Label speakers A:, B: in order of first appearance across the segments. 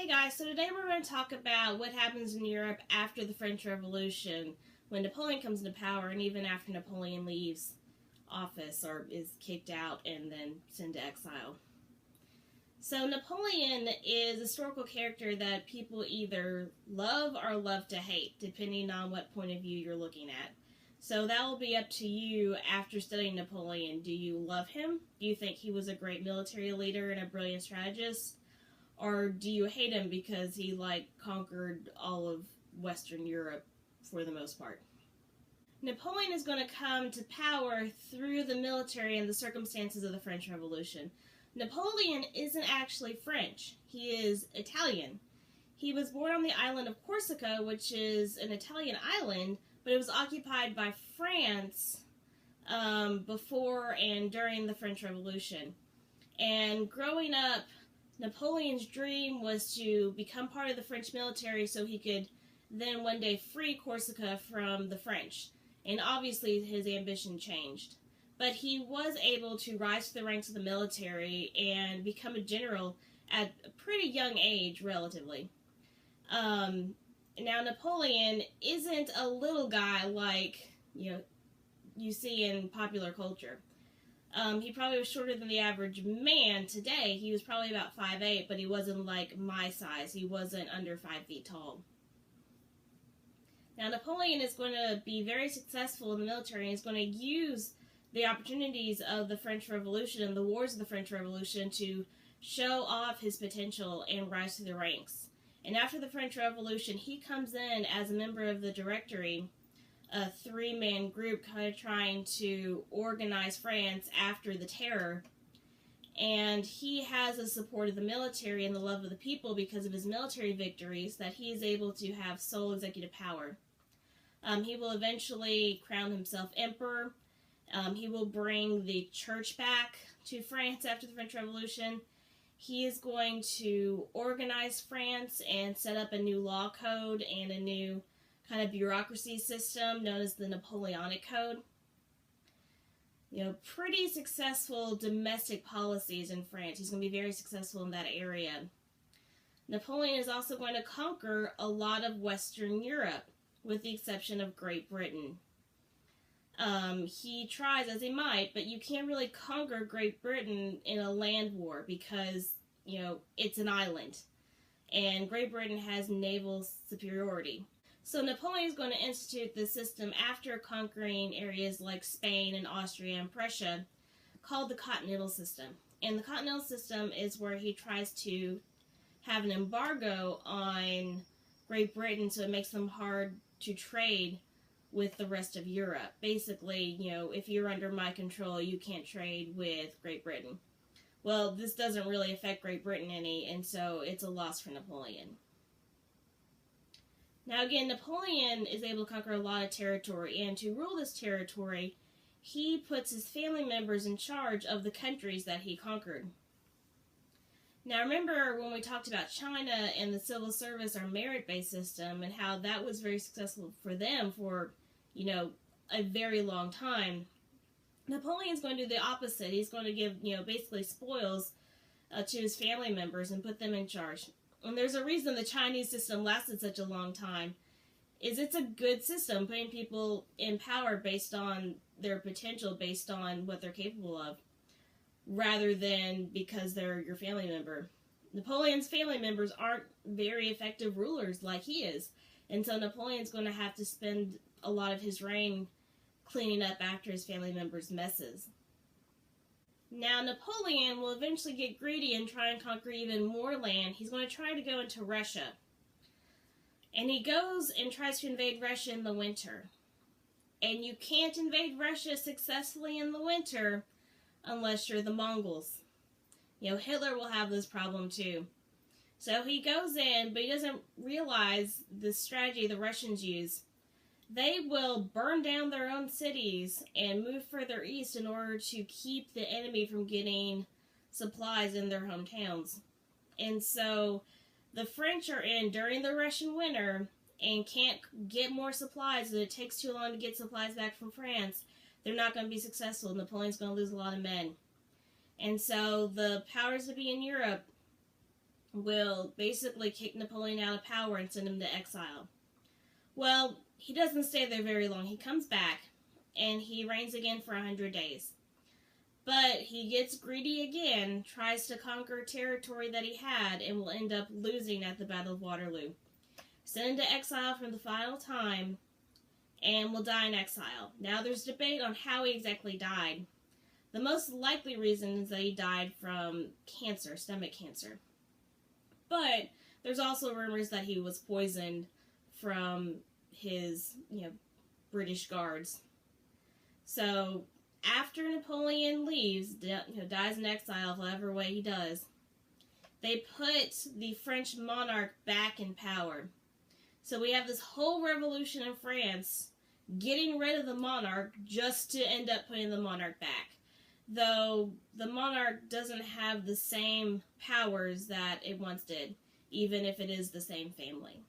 A: Hey guys, so today we're going to talk about what happens in Europe after the French Revolution, when Napoleon comes into power, and even after Napoleon leaves office or is kicked out and then sent to exile. So Napoleon is a historical character that people either love or love to hate, depending on what point of view you're looking at. So that will be up to you after studying Napoleon. Do you love him? Do you think he was a great military leader and a brilliant strategist? Or do you hate him because he, conquered all of Western Europe for the most part? Napoleon is going to come to power through the military and the circumstances of the French Revolution. Napoleon isn't actually French. He is Italian. He was born on the island of Corsica, which is an Italian island, but it was occupied by France before and during the French Revolution. And growing up, Napoleon's dream was to become part of the French military so he could then one day free Corsica from the French. And obviously his ambition changed. But he was able to rise to the ranks of the military and become a general at a pretty young age, relatively. Now Napoleon isn't a little guy like, you see in popular culture. He probably was shorter than the average man today. He was probably about 5'8", but he wasn't like my size. He wasn't under 5 feet tall. Now, Napoleon is going to be very successful in the military, and he's going to use the opportunities of the French Revolution and the wars of the French Revolution to show off his potential and rise to the ranks. And after the French Revolution, he comes in as a member of the Directory, a three-man group kind of trying to organize France after the terror. And he has the support of the military and the love of the people because of his military victories that he is able to have sole executive power. He will eventually crown himself emperor. He will bring the church back to France after the French Revolution. He is going to organize France and set up a new law code and a new kind of bureaucracy system known as the Napoleonic Code. Pretty successful domestic policies in France. He's going to be very successful in that area. Napoleon is also going to conquer a lot of Western Europe, with the exception of Great Britain. He tries as he might, but you can't really conquer Great Britain in a land war because, it's an island. And Great Britain has naval superiority. So Napoleon is going to institute this system after conquering areas like Spain and Austria and Prussia, called the Continental System. And the Continental System is where he tries to have an embargo on Great Britain so it makes them hard to trade with the rest of Europe. Basically, if you're under my control, you can't trade with Great Britain. Well, this doesn't really affect Great Britain any, and so it's a loss for Napoleon. Now again, Napoleon is able to conquer a lot of territory, and to rule this territory, he puts his family members in charge of the countries that he conquered. Now remember when we talked about China and the civil service or merit-based system and how that was very successful for them for, a very long time. Napoleon's going to do the opposite. He's going to give, basically spoils to his family members and put them in charge. And there's a reason the Chinese system lasted such a long time. It's a good system, putting people in power based on their potential, based on what they're capable of, rather than because they're your family member. Napoleon's family members aren't very effective rulers like he is. And so Napoleon's going to have to spend a lot of his reign cleaning up after his family members' messes. Now, Napoleon will eventually get greedy and try and conquer even more land. He's going to try to go into Russia. And he goes and tries to invade Russia in the winter. And you can't invade Russia successfully in the winter unless you're the Mongols. Hitler will have this problem too. So he goes in, but he doesn't realize the strategy the Russians use. They will burn down their own cities and move further east in order to keep the enemy from getting supplies in their hometowns. And so the French are in during the Russian winter and can't get more supplies, and it takes too long to get supplies back from France. They're not going to be successful. Napoleon's going to lose a lot of men. And so the powers that be in Europe will basically kick Napoleon out of power and send him to exile. Well, he doesn't stay there very long. He comes back, and he reigns again for 100 days. But he gets greedy again, tries to conquer territory that he had, and will end up losing at the Battle of Waterloo. Sent into exile for the final time, and will die in exile. Now there's debate on how he exactly died. The most likely reason is that he died from cancer, stomach cancer. But there's also rumors that he was poisoned from his, British guards. So after Napoleon leaves, dies in exile, however way he does, they put the French monarch back in power. So we have this whole revolution in France getting rid of the monarch just to end up putting the monarch back. Though the monarch doesn't have the same powers that it once did, even if it is the same family.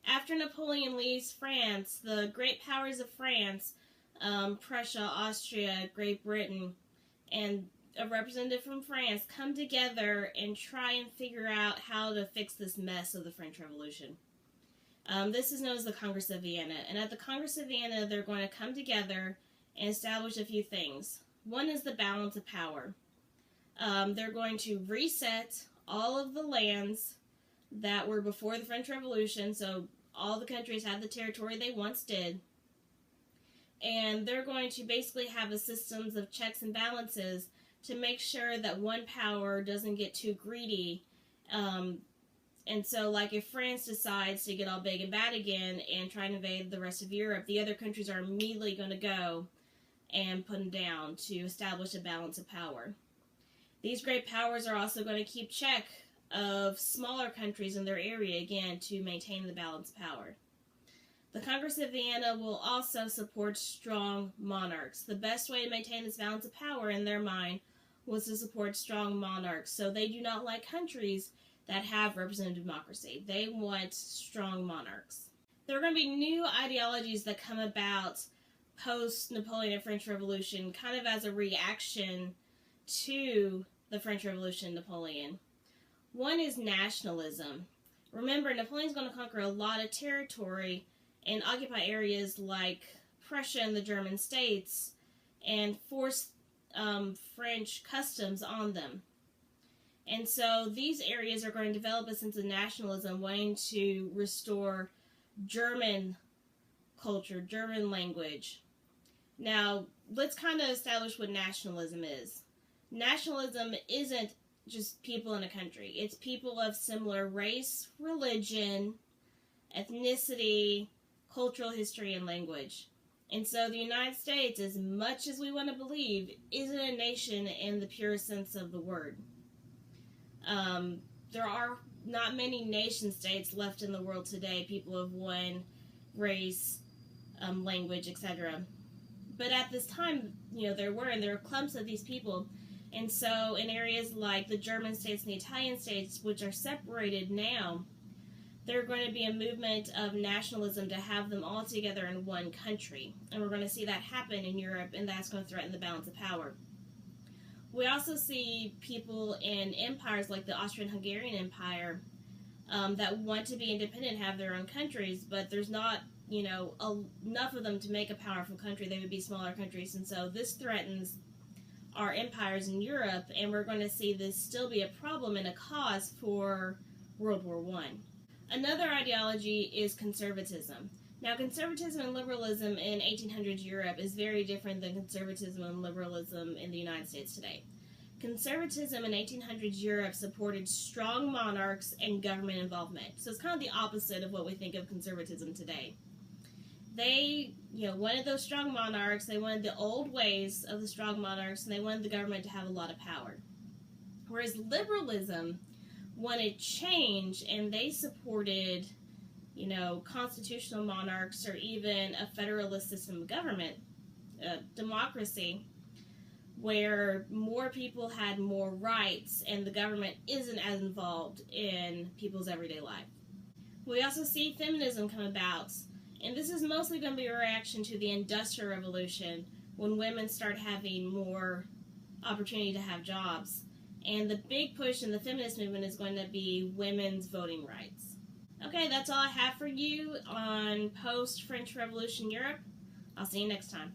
A: After Napoleon leaves France, the great powers of France, Prussia, Austria, Great Britain, and a representative from France come together and try and figure out how to fix this mess of the French Revolution. This is known as the Congress of Vienna, and at the Congress of Vienna they're going to come together and establish a few things. One is the balance of power. They're going to reset all of the lands that were before the French Revolution, so all the countries had the territory they once did. And they're going to basically have a systems of checks and balances to make sure that one power doesn't get too greedy. And so, like, if France decides to get all big and bad again and try and invade the rest of Europe, the other countries are immediately going to go and put them down to establish a balance of power. These great powers are also going to keep check of smaller countries in their area, again, to maintain the balance of power. The Congress of Vienna will also support strong monarchs. The best way to maintain this balance of power in their mind was to support strong monarchs. So they do not like countries that have representative democracy. They want strong monarchs. There are going to be new ideologies that come about post-Napoleon French Revolution, kind of as a reaction to the French Revolution and Napoleon. One is nationalism. Remember, Napoleon's going to conquer a lot of territory and occupy areas like Prussia and the German states and force French customs on them. And so these areas are going to develop a sense of nationalism, wanting to restore German culture, German language. Now, let's kind of establish what nationalism is. Nationalism isn't just people in a country. It's people of similar race, religion, ethnicity, cultural history, and language. And so the United States, as much as we want to believe, isn't a nation in the pure sense of the word. There are not many nation states left in the world today, people of one race, language, etc. But at this time, there were clumps of these people. And so in areas like the German states and the Italian states, which are separated now, there's going to be a movement of nationalism to have them all together in one country. And we're going to see that happen in Europe, and that's going to threaten the balance of power. We also see people in empires like the Austrian-Hungarian Empire that want to be independent, have their own countries, but there's not, enough of them to make a powerful country. They would be smaller countries, and so this threatens our empires in Europe, and we're going to see this still be a problem and a cause for World War I. Another ideology is conservatism. Now, conservatism and liberalism in 1800s Europe is very different than conservatism and liberalism in the United States today. Conservatism in 1800s Europe supported strong monarchs and government involvement. So it's kind of the opposite of what we think of conservatism today. They, wanted those strong monarchs, they wanted the old ways of the strong monarchs, and they wanted the government to have a lot of power. Whereas liberalism wanted change, and they supported, constitutional monarchs or even a federalist system of government, democracy, where more people had more rights and the government isn't as involved in people's everyday life. We also see feminism come about, and this is mostly going to be a reaction to the Industrial Revolution, when women start having more opportunity to have jobs. And the big push in the feminist movement is going to be women's voting rights. Okay, that's all I have for you on post-French Revolution Europe. I'll see you next time.